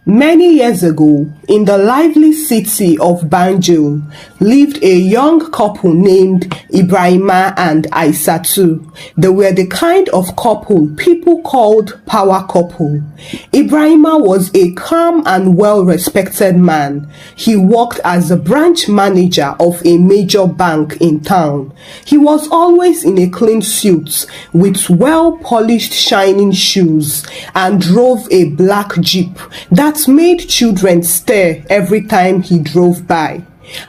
Many years ago, in the lively city of Banjul, lived a young couple named Ibrahima and Aisatu. They were the kind of couple people called power couple. Ibrahima was a calm and well-respected man. He worked as a branch manager of a major bank in town. He was always in a clean suit with well-polished shining shoes and drove a black Jeep that made children stare every time he drove by.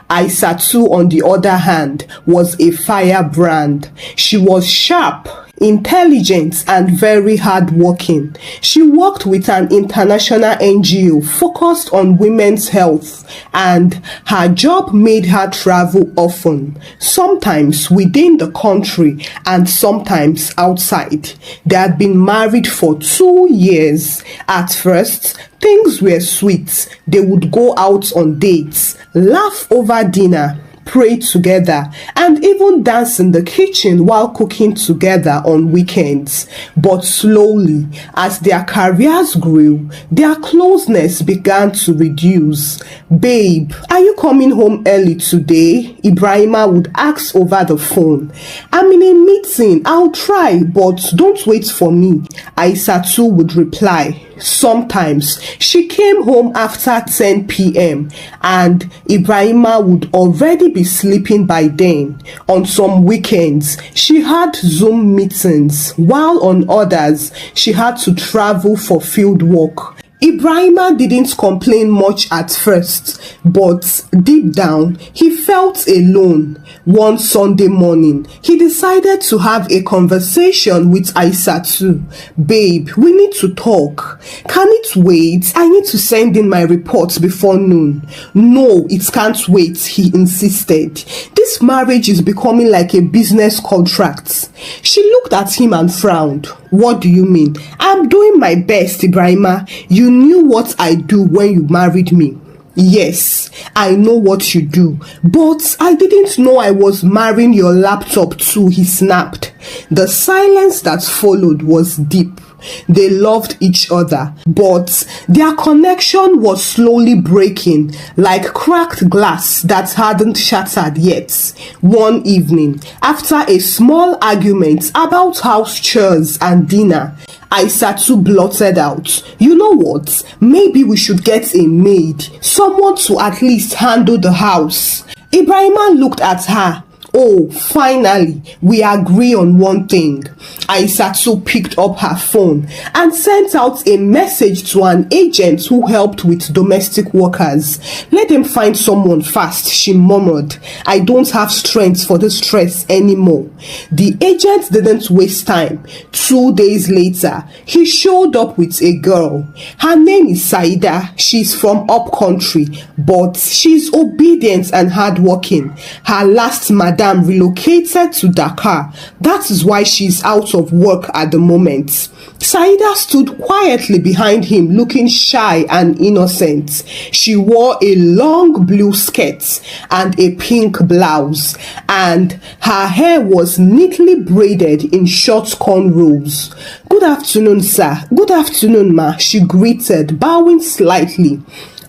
Aisatu, on the other hand, was a firebrand. She was sharp, intelligent, and very hardworking. She worked with an international NGO focused on women's health, and her job made her travel often, sometimes within the country and sometimes outside. They had been married for 2 years. At first, things were sweet. They would go out on dates, laugh over dinner, pray together, and even dance in the kitchen while cooking together on weekends. But slowly, as their careers grew, their closeness began to reduce. "Babe, are you coming home early today?" Ibrahima would ask over the phone. "I'm in a meeting. I'll try, but don't wait for me," Aisatu would reply. Sometimes she came home after 10 p.m. and Ibrahima would already be sleeping by then. On some weekends, she had Zoom meetings, while on others, she had to travel for field work. Ibrahima didn't complain much at first, but deep down, he felt alone. One Sunday morning, he decided to have a conversation with Aisatu. "Babe, we need to talk." "Can it wait? I need to send in my reports before noon." "No, it can't wait," he insisted. "This marriage is becoming like a business contract." She looked at him and frowned. "What do you mean?" "I'm doing my best, Ibrahima. You knew what I do when you married me." "Yes, I know what you do, but I didn't know I was marrying your laptop too," he snapped. The silence that followed was deep. They loved each other, but their connection was slowly breaking like cracked glass that hadn't shattered yet. One evening, after a small argument about house chores and dinner, Aisatu blurted out, "You know what? Maybe we should get a maid, someone to at least handle the house." Ibrahima looked at her. "Oh, finally, we agree on one thing." Aisatu picked up her phone and sent out a message to an agent who helped with domestic workers. "Let them find someone fast," she murmured. "I don't have strength for this stress anymore." The agent didn't waste time. 2 days later, he showed up with a girl. Her name is Saida. She's from up country, but she's obedient and hardworking. Her last madam relocated to Dakar. That is why she's out of work at the moment. Saida stood quietly behind him, looking shy and innocent. She wore a long blue skirt and a pink blouse, and her hair was neatly braided in short cornrows. "Good afternoon, sir." "Good afternoon, ma," she greeted, bowing slightly.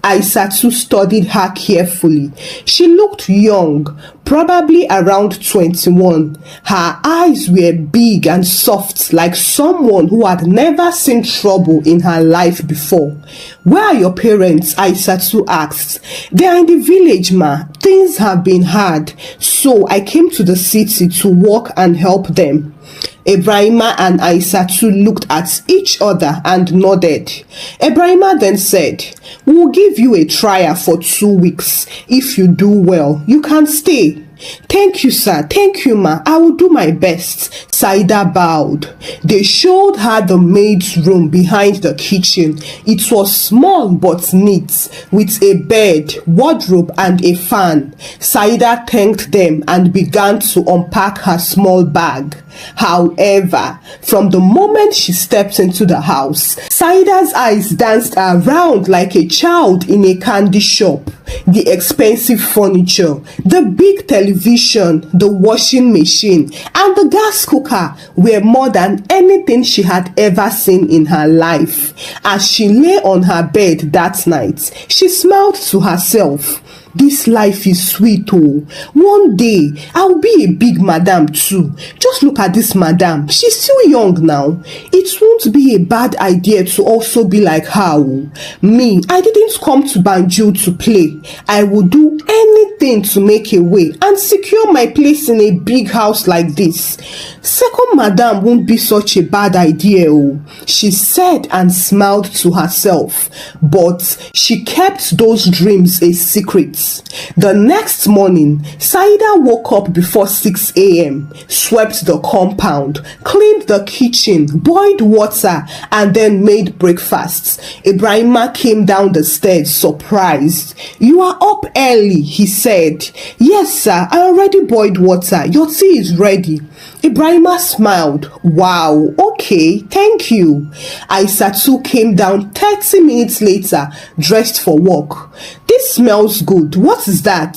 Aisatu studied her carefully. She looked young, probably around 21. Her eyes were big and soft, like someone who had never seen trouble in her life before. "Where are your parents?" Aisatu asked. "They are in the village, ma. Things have been hard, so I came to the city to work and help them." Ibrahima and Aisatu looked at each other and nodded. Ibrahima then said, "We'll give you a trial for 2 weeks. If you do well, you can stay." "Thank you, sir. Thank you, ma. I will do my best." Saida bowed. They showed her the maid's room behind the kitchen. It was small but neat, with a bed, wardrobe, and a fan. Saida thanked them and began to unpack her small bag. However, from the moment she stepped into the house, Saida's eyes danced around like a child in a candy shop. The expensive furniture, the big television, the washing machine, and the gas cooker were more than anything she had ever seen in her life. As she lay on her bed that night, she smiled to herself. This life is sweet, oh. One day, I'll be a big madam too. Just look at this madam. She's still young now. It won't be a bad idea to also be like her. Oh. Me, I didn't come to Banjul to play. I will do anything to make a way and secure my place in a big house like this. Second madam won't be such a bad idea, oh. She said and smiled to herself. But she kept those dreams a secret. The next morning, Saida woke up before 6 a.m., swept the compound, cleaned the kitchen, boiled water, and then made breakfast. Ibrahima came down the stairs surprised. "You are up early," he said. "Yes, sir, I already boiled water. Your tea is ready." Ibrahima smiled. "Wow, okay, thank you." Aisatu came down 30 minutes later, dressed for work. "This smells good. What is that?"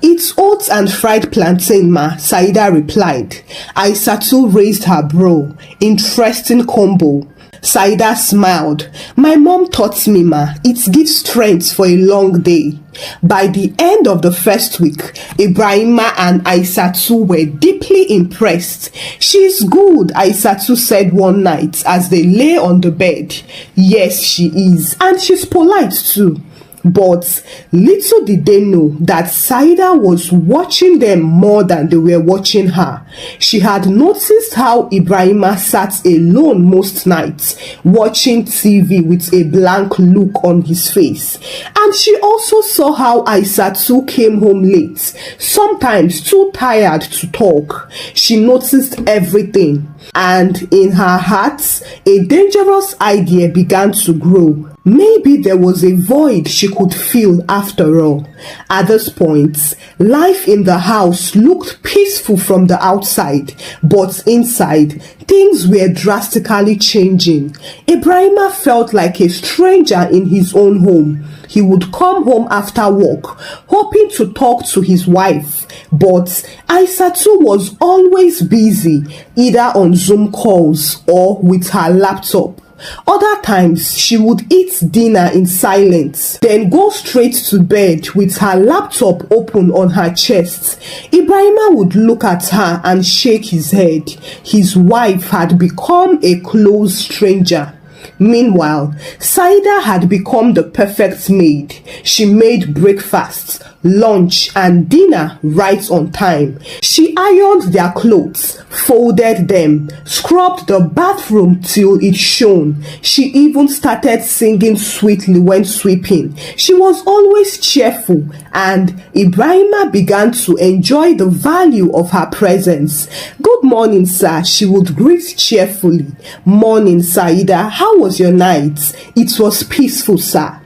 "It's oats and fried plantain, ma," Saida replied. Aisatu raised her brow. "Interesting combo." Saida smiled. "My mom taught me, ma. It gives strength for a long day." By the end of the first week, Ibrahima and Aisatu were deeply impressed. "She's good," Aisatu said one night as they lay on the bed. "Yes, she is. And she's polite too." But little did they know that Saida was watching them more than they were watching her. She had noticed how Ibrahima sat alone most nights, watching TV with a blank look on his face. And she also saw how Aisatu came home late, sometimes too tired to talk. She noticed everything. And in her heart, a dangerous idea began to grow. Maybe there was a void she could fill after all. At this point, life in the house looked peaceful from the outside, but inside, things were drastically changing. Ibrahima felt like a stranger in his own home. He would come home after work, hoping to talk to his wife, but Aisatu was always busy, either on Zoom calls or with her laptop. Other times, she would eat dinner in silence, then go straight to bed with her laptop open on her chest. Ibrahima would look at her and shake his head. His wife had become a close stranger. Meanwhile, Saida had become the perfect maid. She made breakfast, lunch, and dinner right on time. She ironed their clothes, folded them, scrubbed the bathroom till it shone. She even started singing sweetly when sweeping. She was always cheerful, and Ibrahima began to enjoy the value of her presence. "Good morning, sir," she would greet cheerfully. "Morning, Saida. How was your night?" "It was peaceful, sir."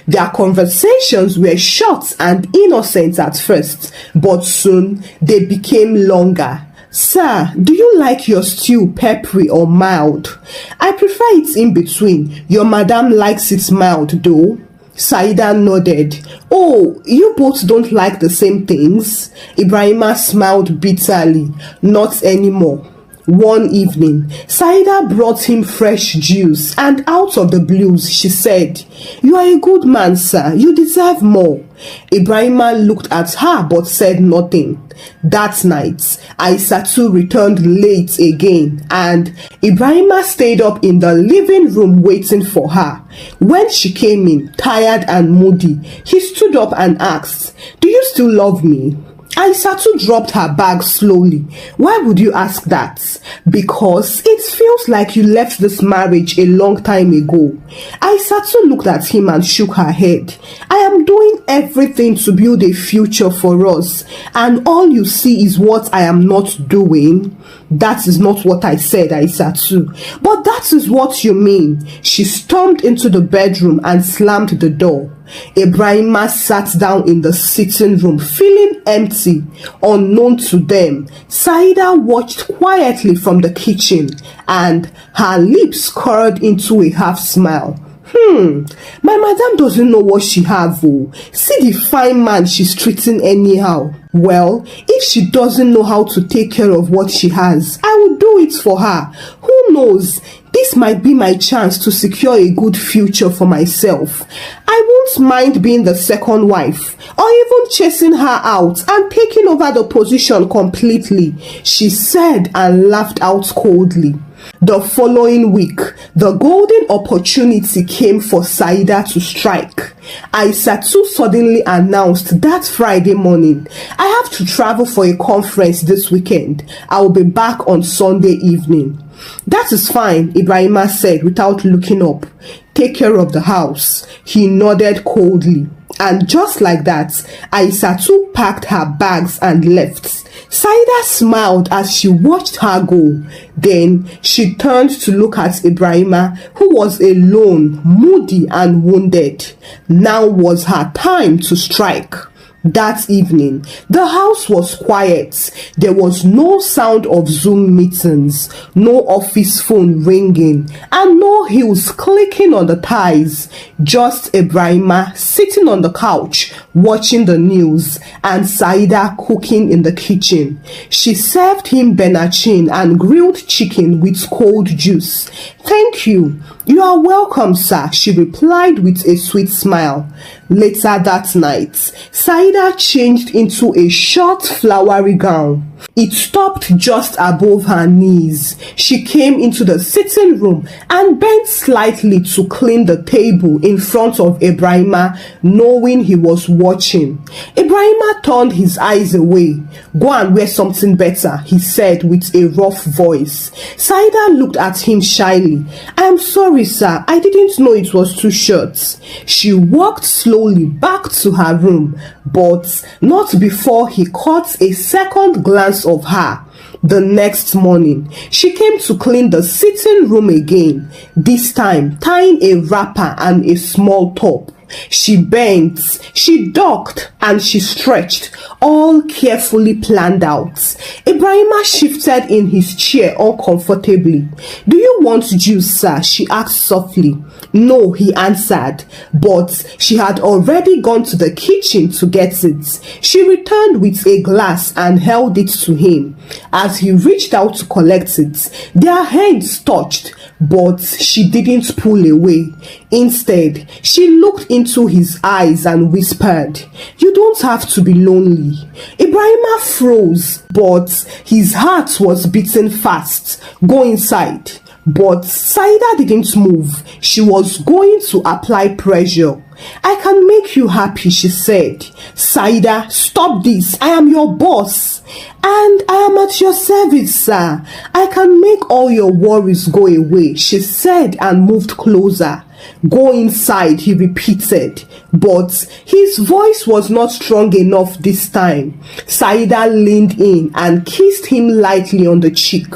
Their conversations were short and innocent at first, but soon they became longer. "Sir, do you like your stew peppery or mild?" "I prefer it in between. Your madam likes it mild though." Saida nodded. "Oh, you both don't like the same things?" Ibrahima smiled bitterly. "Not anymore." One evening, Saida brought him fresh juice, and out of the blues, she said, "You are a good man, sir. You deserve more." Ibrahima looked at her but said nothing. That night, Aisatu returned late again, and Ibrahima stayed up in the living room waiting for her. When she came in, tired and moody, he stood up and asked, "Do you still love me?" Aisatu dropped her bag slowly. "Why would you ask that?" "Because it feels like you left this marriage a long time ago." Aisatu looked at him and shook her head. "I am doing everything to build a future for us, and all you see is what I am not doing." "That is not what I said, Aisatu." "But that is what you mean." She stormed into the bedroom and slammed the door. Ibrahima sat down in the sitting room, feeling empty. Unknown to them, Saida watched quietly from the kitchen, and her lips curled into a half smile. My madam doesn't know what she have. Oh, see the fine man she's treating anyhow. Well, if she doesn't know how to take care of what she has, I will do it for her. Who knows? This might be my chance to secure a good future for myself. I won't mind being the second wife, or even chasing her out and taking over the position completely, she said and laughed out coldly. The following week, the golden opportunity came for Saida to strike. Aisatu suddenly announced that Friday morning, I have to travel for a conference this weekend. I will be back on Sunday evening. That is fine, Ibrahima said without looking up. Take care of the house. He nodded coldly. And just like that, Aisatu packed her bags and left. Saida smiled as she watched her go. Then she turned to look at Ibrahima, who was alone, moody and wounded. Now was her time to strike. That evening, the house was quiet. There was no sound of Zoom meetings, no office phone ringing, and no heels clicking on the ties. Just Ibrahima sitting on the couch, watching the news, and Saida cooking in the kitchen. She served him benachin and grilled chicken with cold juice. Thank you. You are welcome, sir, she replied with a sweet smile. Later that night, Saida changed into a short flowery gown. It stopped just above her knees. She came into the sitting room and bent slightly to clean the table in front of Ibrahima, knowing he was watching. Ibrahima turned his eyes away. Go and wear something better, he said with a rough voice. Saida looked at him shyly. I am sorry, sir. I didn't know it was too short. She walked slowly back to her room, but not before he caught a second glance of her. The next morning, she came to clean the sitting room again, this time tying a wrapper and a small top. She bent, she ducked, and she stretched, all carefully planned out. Ibrahima shifted in his chair uncomfortably. Do you want juice, sir? She asked softly. No, he answered, but she had already gone to the kitchen to get it. She returned with a glass and held it to him. As he reached out to collect it, their hands touched, but she didn't pull away. Instead, she looked into his eyes and whispered, You don't have to be lonely. Ibrahima froze, but his heart was beating fast. Go inside. But Saida didn't move. She was going to apply pressure. I can make you happy, she said. Saida, stop this. I am your boss. And I am at your service, sir. I can make all your worries go away, she said and moved closer. Go inside, he repeated, but his voice was not strong enough this time. Saida leaned in and kissed him lightly on the cheek.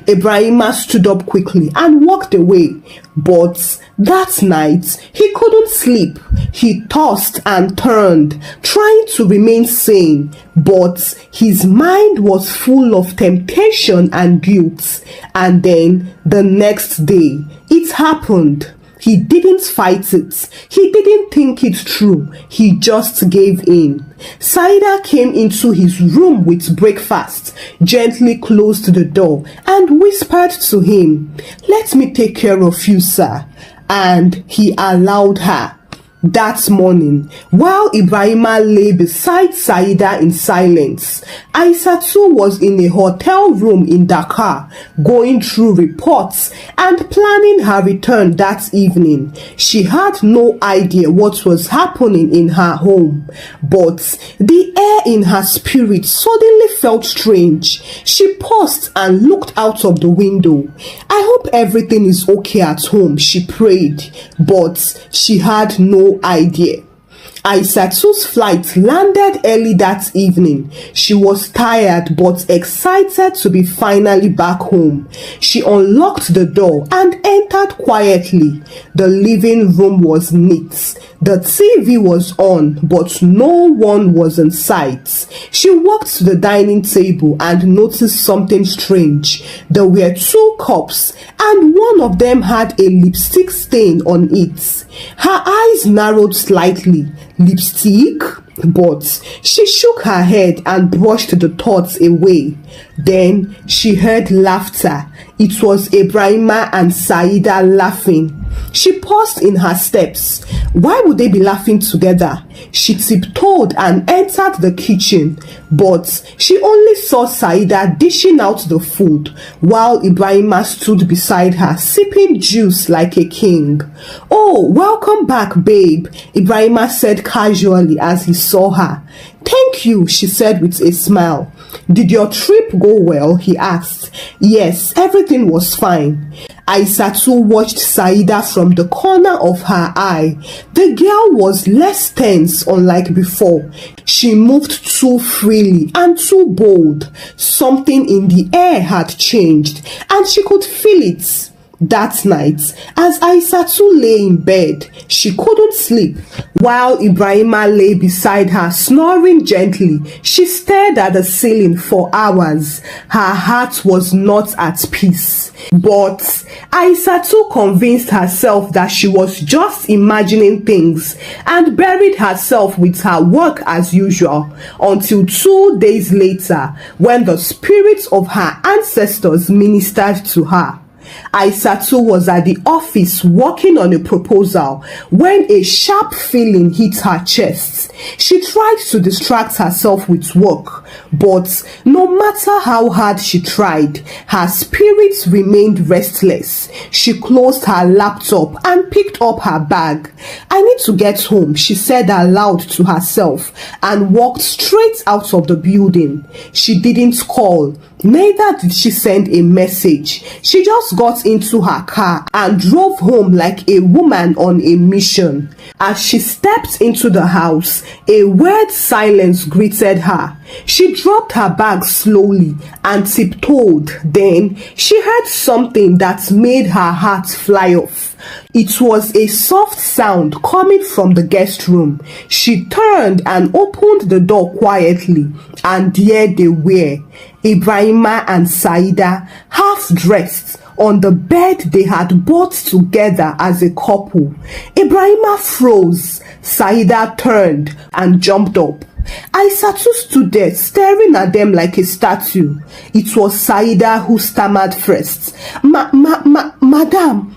Ibrahima stood up quickly and walked away, but that night he couldn't sleep. He tossed and turned, trying to remain sane, but his mind was full of temptation and guilt. And then the next day, it happened. He didn't fight it. He didn't think it through. He just gave in. Saida came into his room with breakfast, gently closed the door, and whispered to him, Let me take care of you, sir. And he allowed her. That morning, while Ibrahima lay beside Saida in silence, Aisatu was in a hotel room in Dakar, going through reports and planning her return that evening. She had no idea what was happening in her home, but the air in her spirit suddenly felt strange. She paused and looked out of the window. I hope everything is okay at home, she prayed, but she had no idea. Aisatu's flight landed early that evening. She was tired but excited to be finally back home. She unlocked the door and entered quietly. The living room was neat. The TV was on, but no one was in sight. She walked to the dining table and noticed something strange. There were two cups, and one of them had a lipstick stain on it. Her eyes narrowed slightly. Lipstick? But she shook her head and brushed the thoughts away. Then she heard laughter. It was Ibrahima and Saida laughing. She paused in her steps. Why would they be laughing together? She tiptoed and entered the kitchen, but she only saw Saida dishing out the food, while Ibrahima stood beside her, sipping juice like a king. "Oh, welcome back, babe," Ibrahima said casually as he saw her. "Thank you," she said with a smile. "Did your trip go well?" he asked. "Yes, everything was fine." Aisatu watched Saida from the corner of her eye. The girl was less tense, unlike before. She moved too freely and too bold. Something in the air had changed, and she could feel it. That night, as Aisatu lay in bed, she couldn't sleep. While Ibrahima lay beside her, snoring gently, she stared at the ceiling for hours. Her heart was not at peace. But Aisatu convinced herself that she was just imagining things and buried herself with her work as usual until 2 days later, when the spirits of her ancestors ministered to her. Aisatu was at the office working on a proposal when a sharp feeling hit her chest. She tried to distract herself with work, but no matter how hard she tried, her spirits remained restless. She closed her laptop and picked up her bag. "I need to get home," she said aloud to herself, and walked straight out of the building. She didn't call. Neither did she send a message. She just got into her car and drove home like a woman on a mission. As she stepped into the house, a weird silence greeted her. She dropped her bag slowly and tiptoed. Then she heard something that made her heart fly off. It was a soft sound coming from the guest room. She turned and opened the door quietly, and there they were, Ibrahima and Saida, half dressed, on the bed they had bought together as a couple. Ibrahima froze. Saida turned and jumped up. Aisatu stood there staring at them like a statue. It was Saida who stammered first. Madam,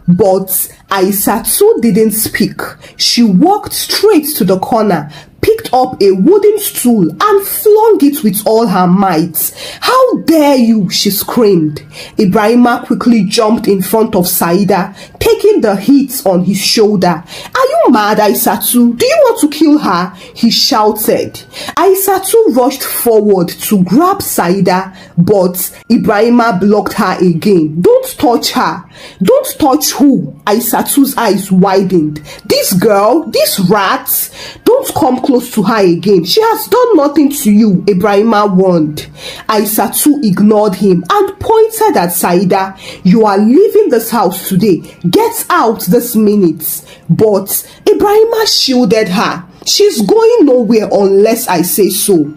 But Aisatu didn't speak. She walked straight to the corner, picked up a wooden stool and flung it with all her might. "How dare you!" she screamed. Ibrahima quickly jumped in front of Saida, taking the hit on his shoulder. "Are you mad, Aisatu? Do you want to kill her?" he shouted. Aisatu rushed forward to grab Saida, but Ibrahima blocked her again. "Don't touch her." "Don't touch who?" Aisatu's eyes widened. "This girl, this rat. Don't come close to her again. She has done nothing to you," Ibrahima warned. Aisatu ignored him and pointed at Saida. "You are leaving this house today. Get out this minute." But Ibrahima shielded her. "She's going nowhere unless I say so."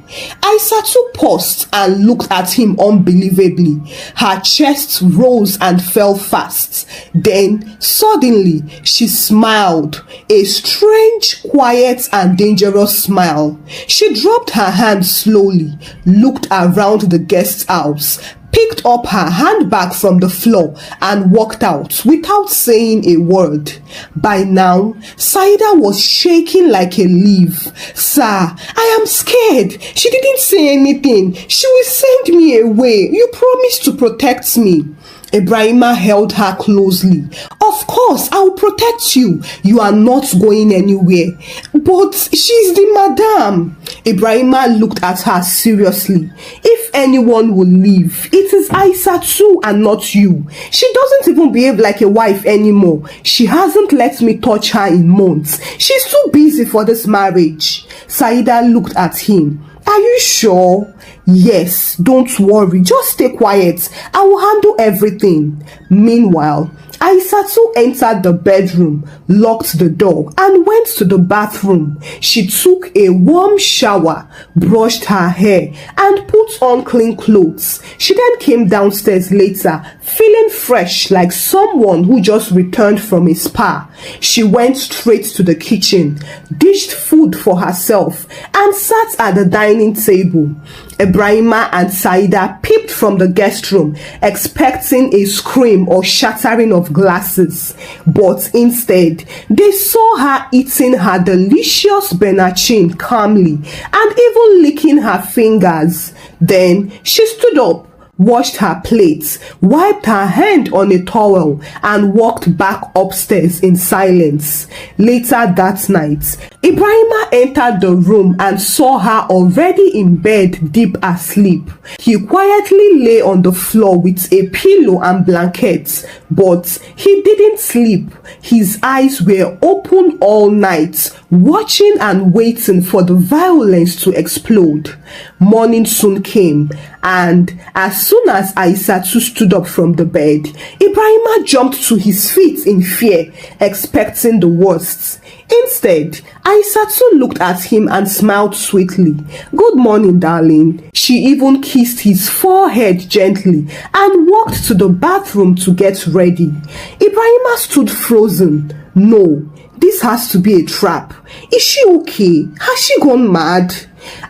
Aisatu paused and looked at him unbelievably. Her chest rose and fell fast. Then, suddenly, she smiled. A strange, quiet, and dangerous smile. She dropped her hand slowly, looked around the guest house, picked up her handbag from the floor and walked out without saying a word. By now, Saida was shaking like a leaf. "Sir, I am scared. She didn't say anything. She will send me away. You promised to protect me." Ibrahima held her closely. "Of course, I will protect you. You are not going anywhere." "But she's the madam." Ibrahima looked at her seriously. "If anyone will leave, it is Aisatu and not you. She doesn't even behave like a wife anymore. She hasn't let me touch her in months. She's too busy for this marriage." Saida looked at him. "Are you sure?" Yes, don't worry, just stay quiet. I will handle everything. Meanwhile, Aisatu entered the bedroom, locked the door, and went to the bathroom. She took a warm shower, brushed her hair, and put on clean clothes. She then came downstairs later, feeling fresh like someone who just returned from a spa. She went straight to the kitchen, dished food for herself, and sat at the dining table. Ibrahima and Saida peeped from the guest room, expecting a scream or shattering of glasses. But instead, they saw her eating her delicious benachin calmly and even licking her fingers. Then she stood up, washed her plates, wiped her hand on a towel, and walked back upstairs in silence. Later that night, Ibrahima entered the room and saw her already in bed, deep asleep. He quietly lay on the floor with a pillow and blankets, but he didn't sleep. His eyes were open all night, watching and waiting for the violence to explode. Morning soon came, and as soon as Aisatu stood up from the bed, Ibrahima jumped to his feet in fear, expecting the worst. Instead, Aisatu looked at him and smiled sweetly. "Good morning, darling." She even kissed his forehead gently and walked to the bathroom to get ready. Ibrahima stood frozen. No, this has to be a trap. Is she okay? Has she gone mad?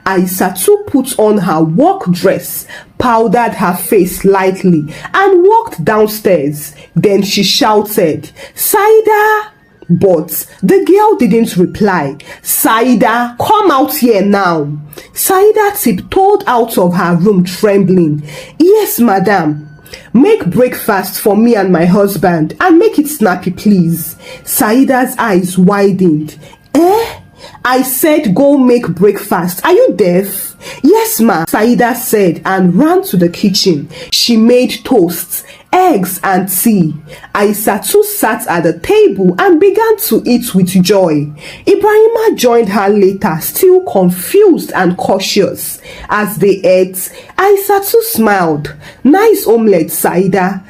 Aisatu put on her work dress, powdered her face lightly, and walked downstairs. Then she shouted, "Saida!" But the girl didn't reply. "Saida, come out here now." Saida tiptoed out of her room trembling. "Yes, madam." "Make breakfast for me and my husband and make it snappy, please." Saida's eyes widened. "Eh? I said go make breakfast. Are you deaf?" "Yes, ma," Saida said and ran to the kitchen. She made toasts, eggs and tea. Aisatu sat at the table and began to eat with joy. Ibrahima joined her later, still confused and cautious. As they ate, Aisatu smiled. "Nice omelette, Saida."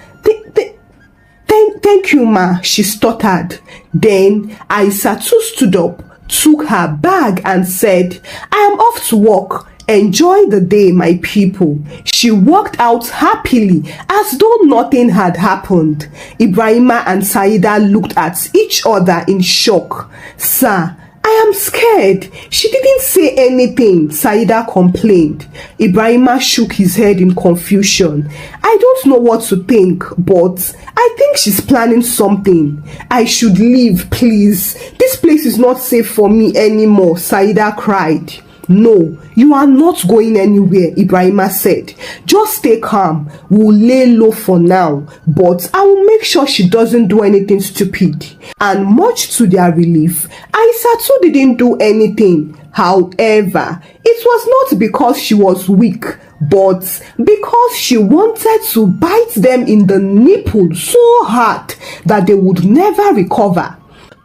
Thank you, ma," she stuttered. Then Aisatu stood up, took her bag and said, "I am off to work. Enjoy the day, my people." She walked out happily as though nothing had happened. Ibrahima and Saida looked at each other in shock. "Sir, I am scared. She didn't say anything," Saida complained. Ibrahima shook his head in confusion. "I don't know what to think, but I think she's planning something. I should leave, please. This place is not safe for me anymore," Saida cried. "No, you are not going anywhere," Ibrahima said. "Just stay calm. We'll lay low for now, but I will make sure she doesn't do anything stupid." And much to their relief, Aisatu didn't do anything. However, it was not because she was weak, but because she wanted to bite them in the nipple so hard that they would never recover.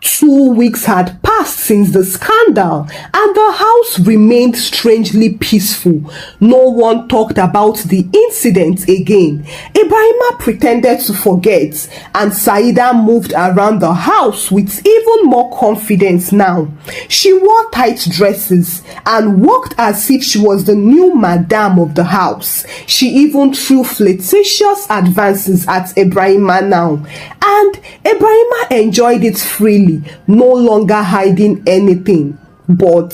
2 weeks had passed since the scandal, and the house remained strangely peaceful. No one talked about the incident again. Ibrahima pretended to forget, and Saida moved around the house with even more confidence now. She wore tight dresses and walked as if she was the new madam of the house. She even threw flirtatious advances at Ibrahima now, and Ibrahima enjoyed it freely, no longer hiding anything. But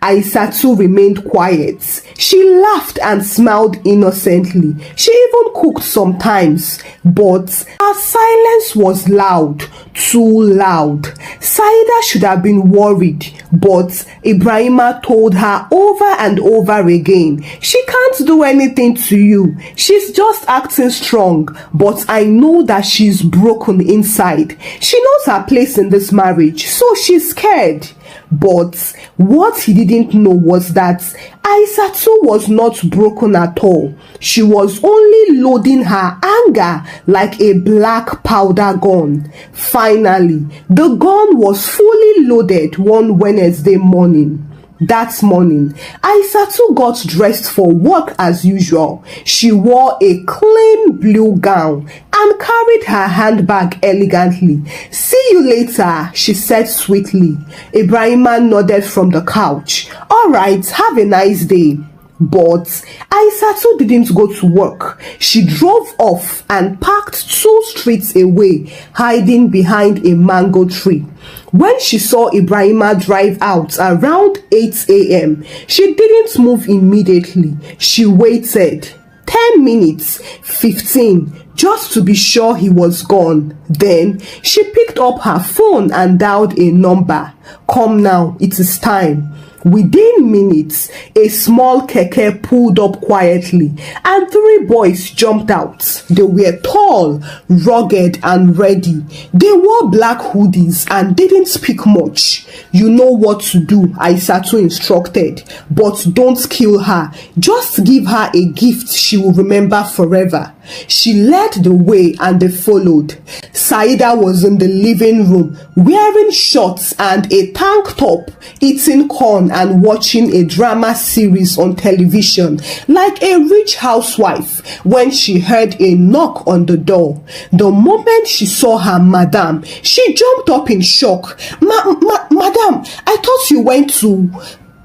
Aisatu remained quiet. She laughed and smiled innocently. She even cooked sometimes, but her silence was loud, too loud. Saida should have been worried, but Ibrahima told her over and over again, "She can't do anything to you. She's just acting strong, but I know that she's broken inside. She knows her place in this marriage, so she's scared." But what he didn't know was that Aisatu was not broken at all. She was only loading her anger like a black powder gun. Finally, the gun was fully loaded one Wednesday morning. That morning, Aisatu got dressed for work as usual. She wore a clean blue gown and carried her handbag elegantly. "See you later," she said sweetly. Ibrahima nodded from the couch. "All right, have a nice day." But Aisatu didn't go to work. She drove off and parked 2 streets away, hiding behind a mango tree. When she saw Ibrahima drive out around 8 a.m., she didn't move immediately. She waited 10 minutes, 15, just to be sure he was gone. Then she picked up her phone and dialed a number. "Come now, it is time." Within minutes, a small keke pulled up quietly and 3 boys jumped out. They were tall, rugged and ready. They wore black hoodies and didn't speak much. "You know what to do," Aisatu instructed, "but don't kill her. Just give her a gift she will remember forever." She led the way and they followed. Saida was in the living room wearing shorts and a tank top, eating corn and watching a drama series on television like a rich housewife when she heard a knock on the door. The moment she saw her madam, she jumped up in shock. Madam, I thought you went to..."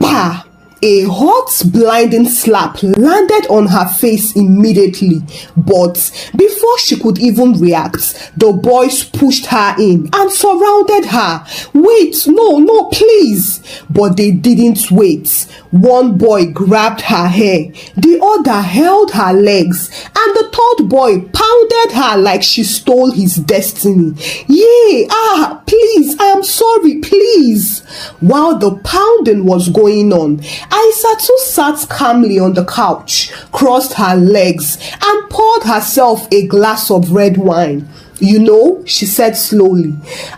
Bah! A hot, blinding slap landed on her face immediately, but before she could even react, the boys pushed her in and surrounded her. "Wait, no, please!" But they didn't wait. One boy grabbed her hair, the other held her legs, and the 3rd boy pounded her like she stole his destiny. Please, I am sorry, please." While the pounding was going on, Aisatu sat calmly on the couch, crossed her legs, and poured herself a glass of red wine. "You know," she said slowly,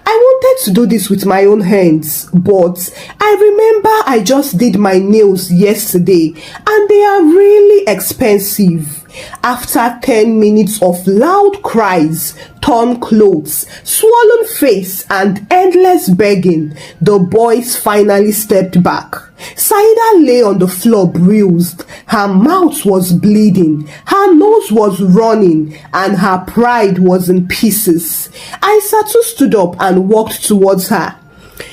"I wanted to do this with my own hands, but I remember I just did my nails yesterday and they are really expensive." After 10 minutes of loud cries, torn clothes, swollen face, and endless begging, the boys finally stepped back. Saida lay on the floor bruised. Her mouth was bleeding, her nose was running, and her pride was in pieces. Aisatu stood up and walked towards her.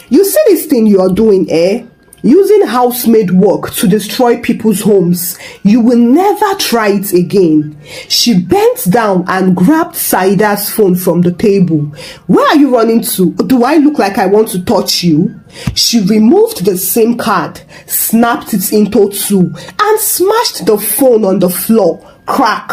"You see this thing you are doing, eh? Using housemaid work to destroy people's homes. You will never try it again." She bent down and grabbed Saida's phone from the table. "Where are you running to? Do I look like I want to touch you?" She removed the SIM card, snapped it into 2, and smashed the phone on the floor. Crack!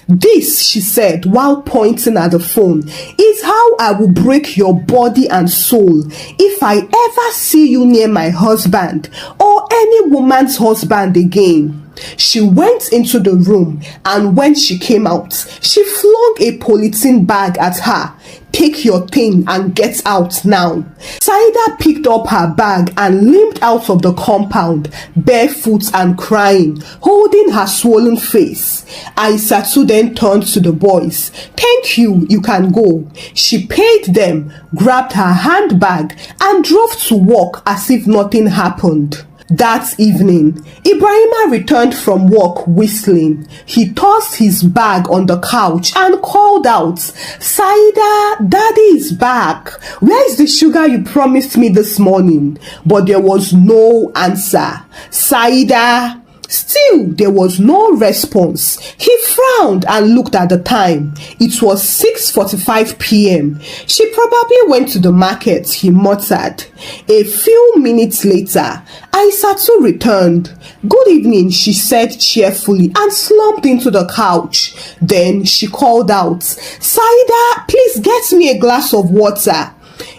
"This," she said while pointing at the phone, "is how I will break your body and soul if I ever see you near my husband or any woman's husband again." She went into the room, and when she came out, she flung a polythene bag at her. "Take your thing and get out now." Saida picked up her bag and limped out of the compound, barefoot and crying, holding her swollen face. Aisatu then turned to the boys. "Thank you, you can go." She paid them, grabbed her handbag, and drove to work as if nothing happened. That evening, Ibrahima returned from work whistling. He tossed his bag on the couch and called out, "Saida, Daddy is back. Where is the sugar you promised me this morning?" But there was no answer. "Saida." Still, there was no response. He frowned and looked at the time. It was 6:45 p.m. "She probably went to the market," he muttered. A few minutes later, Aisatu returned. "Good evening," she said cheerfully and slumped into the couch. Then she called out, "Saida, please get me a glass of water."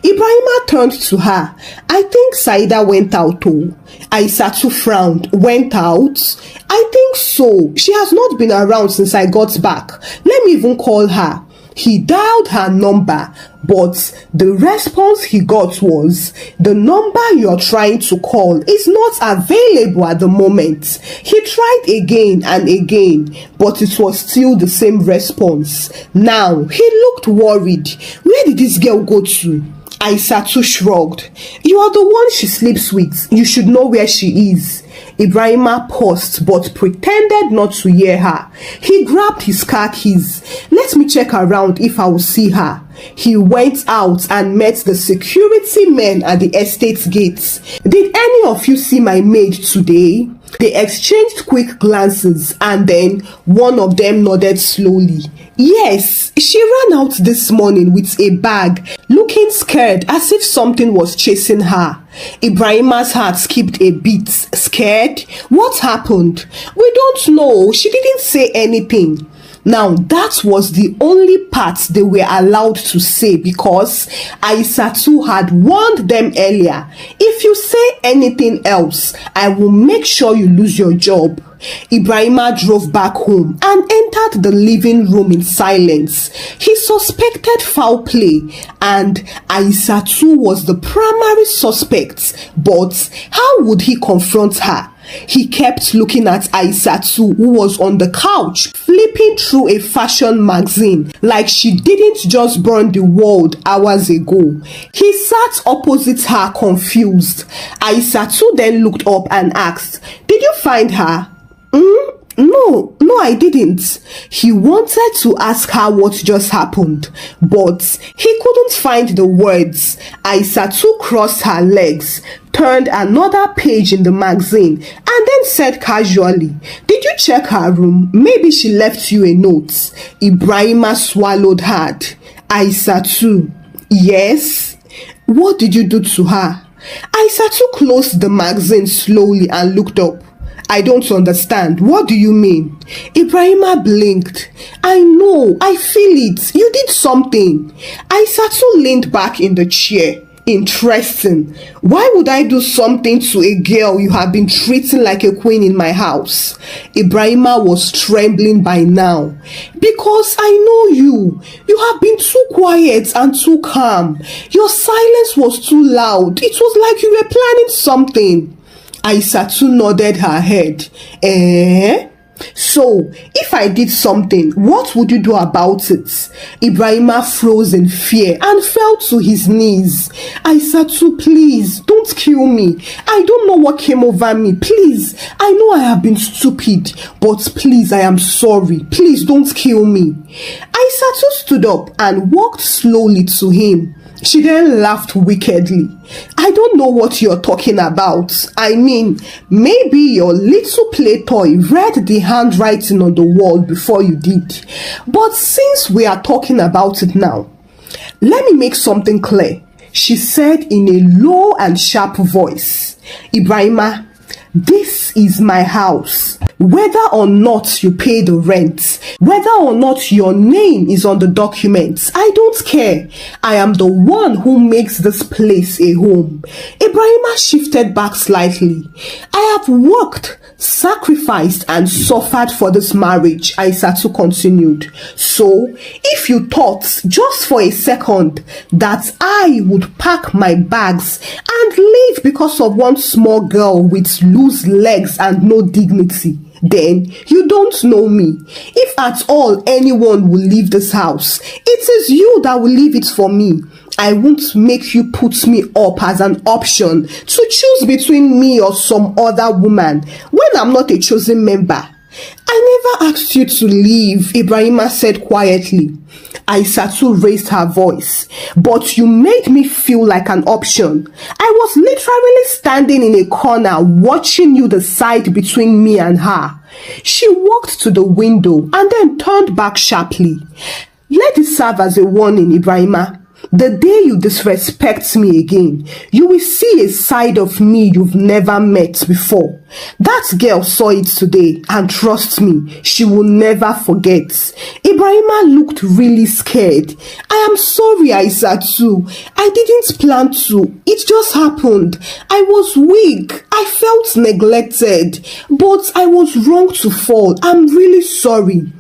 Ibrahima turned to her. "I think Saida went out too." Aisatu frowned. "Went out?" "I think so. She has not been around since I got back. Let me even call her." He dialed her number, but the response he got was, "The number you're trying to call is not available at the moment." He tried again and again, but it was still the same response. Now he looked worried. Where did this girl go to? Aisatu shrugged. You are the one she sleeps with. You should know where she is. Ibrahima paused but pretended not to hear her. He grabbed his car keys. Let me check around if I will see her. He went out and met the security men at the estate gates. Did any of you see my maid today? They exchanged quick glances and then one of them nodded slowly. Yes, she ran out this morning with a bag, looking scared as if something was chasing her. Ibrahima's heart skipped a beat. Scared? What happened? We don't know. She didn't say anything. Now, that was the only part they were allowed to say because Aisatu had warned them earlier. If you say anything else, I will make sure you lose your job. Ibrahima drove back home and entered the living room in silence. He suspected foul play and Aisatu was the primary suspect, but how would he confront her? He kept looking at Aisatu, who was on the couch, flipping through a fashion magazine like she didn't just burn the world hours ago. He sat opposite her, confused. Aisatu then looked up and asked, "Did you find her?" No, I didn't. He wanted to ask her what just happened, but he couldn't find the words. Aisatu crossed her legs, turned another page in the magazine, and then said casually, "Did you check her room? Maybe she left you a note." Ibrahima swallowed hard. Aisatu, yes? What did you do to her? Aisatu closed the magazine slowly and looked up. I don't understand. What do you mean? Ibrahima blinked. I know. I feel it. You did something. Aisatu leaned back in the chair. Interesting. Why would I do something to a girl you have been treating like a queen in my house? Ibrahima was trembling by now. Because I know you. You have been too quiet and too calm. Your silence was too loud. It was like you were planning something. Aisatu nodded her head. So, if I did something, what would you do about it? Ibrahima froze in fear and fell to his knees. Aisatu, please, don't kill me. I don't know what came over me. Please, I know I have been stupid, but please, I am sorry. Please don't kill me. Aisatu stood up and walked slowly to him. She then laughed wickedly. I don't know what you're talking about. I mean, maybe your little play toy read the handwriting on the wall before you did. But since we are talking about it now, let me make something clear, she said in a low and sharp voice. Ibrahima, this is my house. Whether or not you pay the rent, whether or not your name is on the documents, I don't care. I am the one who makes this place a home. Ibrahima shifted back slightly. I have worked, sacrificed and suffered for this marriage, Aisatu continued. So, if you thought just for a second that I would pack my bags and leave because of one small girl with loose legs and no dignity, then you don't know me. If at all anyone will leave this house, it is you that will leave it for me. I won't make you put me up as an option to choose between me or some other woman when I'm not a chosen member. I never asked you to leave, Ibrahima said quietly. Aisatu raised her voice. But you made me feel like an option. I was literally standing in a corner watching you decide between me and her. She walked to the window and then turned back sharply. Let it serve as a warning, Ibrahima. The day you disrespect me again, you will see a side of me you've never met before. That girl saw it today, and trust me, she will never forget. Ibrahima looked really scared. I am sorry, Aisatu. I didn't plan to. It just happened. I was weak. I felt neglected. But I was wrong to fall. I'm really sorry.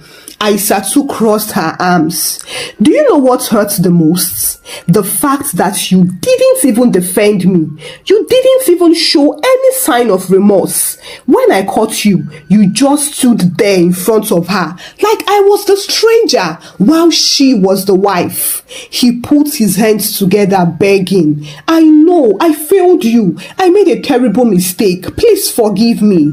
Aisatu crossed her arms. Do you know what hurts the most? The fact that you didn't even defend me. You didn't even show any sign of remorse. When I caught you, you just stood there in front of her like I was the stranger while she was the wife. He put his hands together begging, I know, I failed you. I made a terrible mistake. Please forgive me.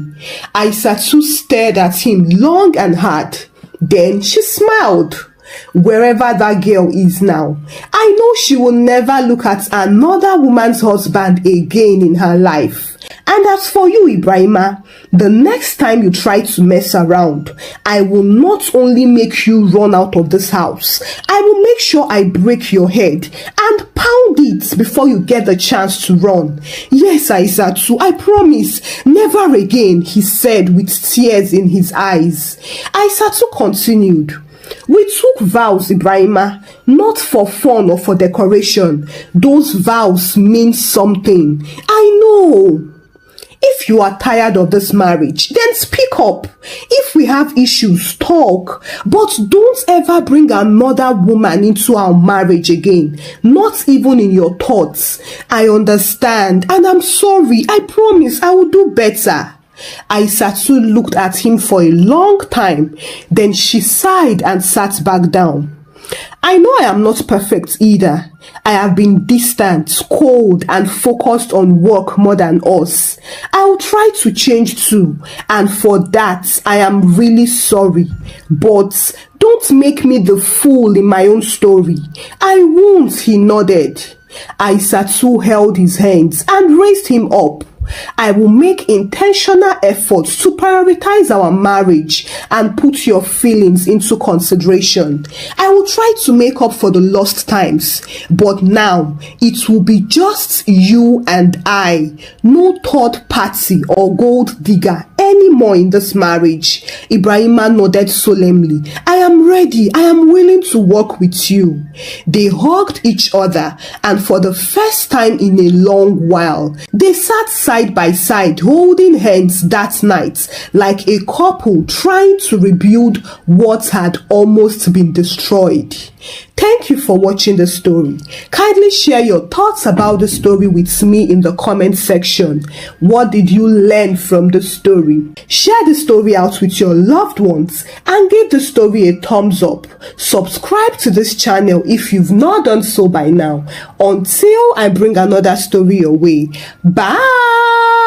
Aisatu stared at him long and hard. Then she smiled. Wherever that girl is now, I know she will never look at another woman's husband again in her life. And as for you, Ibrahima, the next time you try to mess around, I will not only make you run out of this house, I will make sure I break your head and pound it before you get the chance to run. Yes, Aisatu, I promise, never again, he said with tears in his eyes. Aisatu continued. We took vows, Ibrahima, not for fun or for decoration. Those vows mean something. I know. If you are tired of this marriage, then speak up. If we have issues, talk. But don't ever bring another woman into our marriage again. Not even in your thoughts. I understand and I'm sorry. I promise I will do better. Aisatu looked at him for a long time. Then she sighed and sat back down. I know I am not perfect either. I have been distant, cold, and focused on work more than us. I will try to change too, and for that, I am really sorry. But don't make me the fool in my own story. I won't, he nodded. Aisatu held his hands and raised him up. I will make intentional efforts to prioritize our marriage and put your feelings into consideration. I will try to make up for the lost times, but now it will be just you and I, no third party or gold digger anymore in this marriage. Ibrahima nodded solemnly. I am ready. I am willing to work with you. They hugged each other, and for the first time in a long while, they sat side by side holding hands that night like a couple trying to rebuild what had almost been destroyed. Thank you for watching the story. Kindly share your thoughts about the story with me in the comment section. What did you learn from the story? Share the story out with your loved ones and give the story a thumbs up. Subscribe to this channel if you've not done so by now. Until I bring another story your way. Bye!